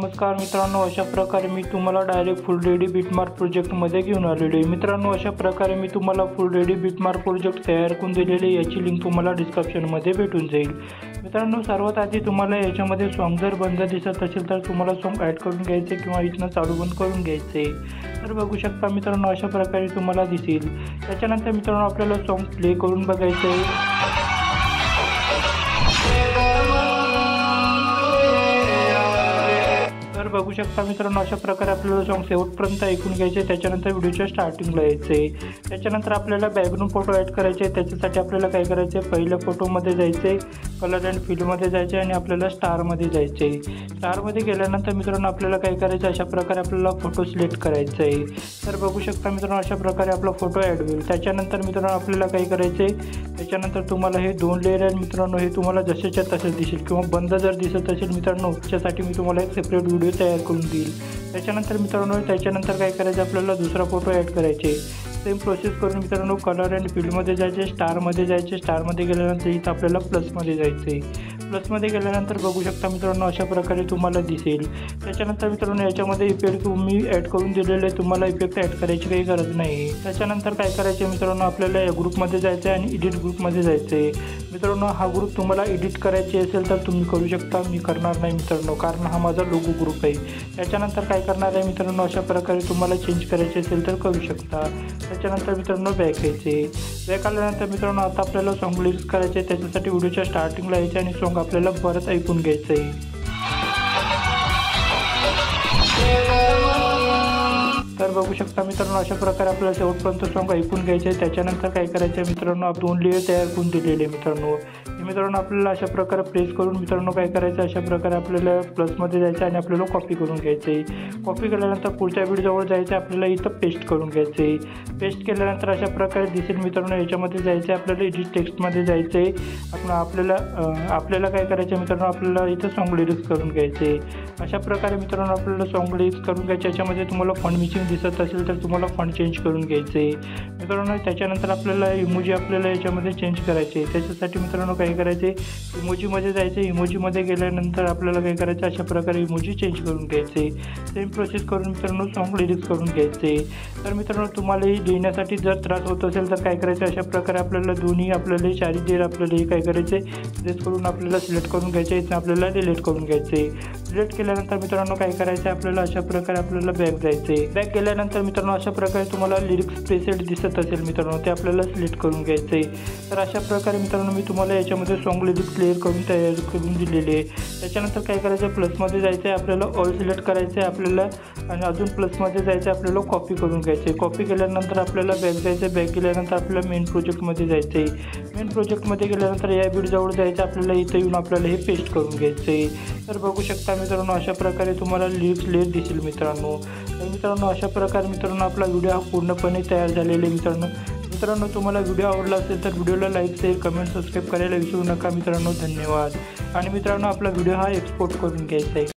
नमस्कार मित्रांनो, अशा प्रकारे मी तुम्हाला डायरेक्ट फुल रेडी बिटमार्क प्रोजेक्टमध्ये घेऊन आलेलो आहे। मित्रांनो, अशा प्रकारे मी तुम्हाला फुल रेडी बिटमार्क प्रोजेक्ट तयार करून दिलेले, याची लिंक तुम्हाला डिस्क्रिप्शनमध्ये भेटून जाईल। मित्रांनो, सर्वात आधी तुम्हाला याच्यामध्ये सॉन्ग जर बंद दिसत असेल तर तुम्हाला सॉन्ग ॲड करून घ्यायचे किंवा इथनं चालू बंद करून घ्यायचे। तर बघू शकता मित्रांनो, अशा प्रकारे तुम्हाला दिसेल। त्याच्यानंतर मित्रांनो, आपल्याला सॉन्ग प्ले करून बघायचं आहे। तर बघू शकता मित्रांनो, अशा प्रकारे आपल्याला सॉन्ग शेवटपर्यंत ऐकून घ्यायचे। त्याच्यानंतर व्हिडिओच्या स्टार्टिंगला यायचे। त्याच्यानंतर आपल्याला बॅकग्राऊंड फोटो ॲड करायचे। त्याच्यासाठी आपल्याला काय करायचे, पहिल्या फोटोमध्ये जायचे, कलर अँड फिलमध्ये जायचे आणि आपल्याला स्टारमध्ये जायचे। स्टारमध्ये गेल्यानंतर मित्रांनो, आपल्याला काय करायचं, अशा प्रकारे आपल्याला फोटो सिलेक्ट करायचा आहे। तर बघू शकता मित्रांनो, अशा प्रकारे आपला फोटो ॲड होईल। त्याच्यानंतर मित्रांनो, आपल्याला काय करायचे, त्याच्यानंतर तुम्हाला हे 2 लेयर आहेत मित्रांनो, हे तुम्हाला जसेच्या तसे दिसेल किंवा बंद जर दिसत असेल मित्रांनो, त्याच्यासाठी मी तुम्हाला एक सेपरेट व्हिडिओ तयार करून देईल। त्याच्यानंतर मित्रांनो, त्याच्यानंतर काय करायचं, आपल्याला दुसरा फोटो ॲड करायचे। सेम प्रोसेस करून मित्रांनो, कलर अँड फील्डमध्ये जायचे, स्टारमध्ये जायचे। स्टारमध्ये गेल्यानंतर इथं आपल्याला प्लसमध्ये जायचे। प्लसमध्ये गेल्यानंतर बघू शकता मित्रांनो, अशा प्रकारे तुम्हाला दिसेल। त्याच्यानंतर मित्रांनो, याच्यामध्ये इफेक्ट तुम्ही ॲड करून दिलेले, तुम्हाला इफेक्ट ॲड करायची काही गरज नाही। त्याच्यानंतर काय करायचे मित्रांनो, आपल्याला या ग्रुपमध्ये जायचं आहे आणि एडिट ग्रुपमध्ये जायचं आहे। मित्रांनो, हा ग्रुप तुम्हाला एडिट करायची असेल तर तुम्ही करू शकता, मी करणार नाही मित्रांनो, कारण हा माझा लोगो ग्रुप आहे। त्याच्यानंतर काय करणार आहे मित्रांनो, अशा प्रकारे तुम्हाला चेंज करायचे असेल तर करू शकता। त्याच्यानंतर मित्रांनो, बॅक यायचे। बॅक आल्यानंतर मित्रांनो, आता आपल्याला सॉन्ग लिरिक्स करायचे। त्याच्यासाठी व्हिडिओच्या स्टार्टिंगला यायचे आणि सॉन्ग आपल्याला परत ऐकून घ्यायचं आहे। तर बघू शकता मित्रांनो, अशा प्रकारे आपल्याला शेवटपर्यंत सॉन्ग ऐकून घ्यायचे। त्याच्यानंतर काय करायचं मित्रांनो, 2 लेयर तयार करून दिलेले मित्रांनो। मित्रांनो, आपल्याला अशा प्रकारे प्रेस करून मित्रांनो काय करायचं, अशा प्रकारे आपल्याला प्लसमध्ये जायचं आणि आपल्याला कॉपी करून घ्यायचे। कॉपी केल्यानंतर पुढच्या बीडजवळ जायचं, आपल्याला इथं पेस्ट करून घ्यायचे। पेस्ट केल्यानंतर अशा प्रकारे दिसेल मित्रांनो, याच्यामध्ये जायचं, आपल्याला एडिट टेक्स्टमध्ये जायचं आहे। आपल्याला काय करायचं मित्रांनो, आपल्याला इथं सॉन्ग लिरिक्स करून घ्यायचे। अशा प्रकारे मित्रांनो, आपल्याला सॉन्ग लिरिक्स करून घ्यायचे। याच्यामध्ये तुम्हाला फॉन्ट मिसिंग दिसत असेल तर तुम्हाला फॉन्ट चेंज करून घ्यायचे मित्रांनो। त्याच्यानंतर आपल्याला इमोजी आपल्याला याच्यामध्ये चेंज करायचे। त्याच्यासाठी मित्रांनो काय करायचे, इमोजीमध्ये जायचे। इमोजीमध्ये गेल्यानंतर आपल्याला काय करायचं, अशा प्रकारे इमोजी चेंज करून घ्यायचे। सेम प्रोसेस करून मित्रांनो, सॉन्ग लिरिक्स करून घ्यायचे। तर मित्रांनो, तुम्हाला हे लिहिण्यासाठी जर त्रास होत असेल तर काय करायचं, अशा प्रकारे आपल्याला दोन्ही आपल्याला 4 लेयर आपल्याला हे काय करायचे, प्रेस करून आपल्याला सिलेक्ट करून घ्यायचे। इथं आपल्याला डिलीट करून घ्यायचे। डिलीट केल्यानंतर मित्रांनो काय करायचं, आपल्याला अशा प्रकारे आपल्याला बॅक जायचे। बॅक गेल्यानंतर मित्रांनो, अशा प्रकारे तुम्हाला लिरिक्स प्रेसेट दिसत असेल मित्रांनो, ते आपल्याला सिलेक्ट करून घ्यायचे। तर अशा प्रकारे मित्रांनो, मी तुम्हाला याच्यामध्ये सॉन्ग लिरिक्स क्लिअर करून तयार करून दिलेले आहे। त्याच्यानंतर काय करायचं, प्लसमध्ये जायचं आहे, आपल्याला ऑल सिलेक्ट करायचं आहे आपल्याला आणि अजून प्लसमध्ये जायचं आहे, आपल्याला कॉपी करून घ्यायचे। कॉपी केल्यानंतर आपल्याला बॅक जायचं। बॅक गेल्यानंतर आपल्याला मेन प्रोजेक्टमध्ये जायचं आहे। मेन प्रोजेक्टमध्ये गेल्यानंतर या बीडजवळ जायचं, आपल्याला इथं येऊन आपल्याला हे पेस्ट करून घ्यायचं आहे। तर बघू शकता मित्रांनो, अशा प्रकारे तुम्हाला लिरिक्स क्लिअर दिसेल मित्रांनो। तर मित्रांनो, अशा प्रकारे मित्रांनो, आपला व्हिडिओ हा पूर्णपणे तयार झालेला आहे मित्रांनो। तुम्हाला व्हिडिओ आवडला असेल तर व्हिडिओला लाईक, शेअर, कमेंट, सबस्क्राईब करायला विसरू नका मित्रांनो। धन्यवाद। आणि मित्रांनो, आपला व्हिडिओ हा एक्सपोर्ट करून घ्यायचा आहे।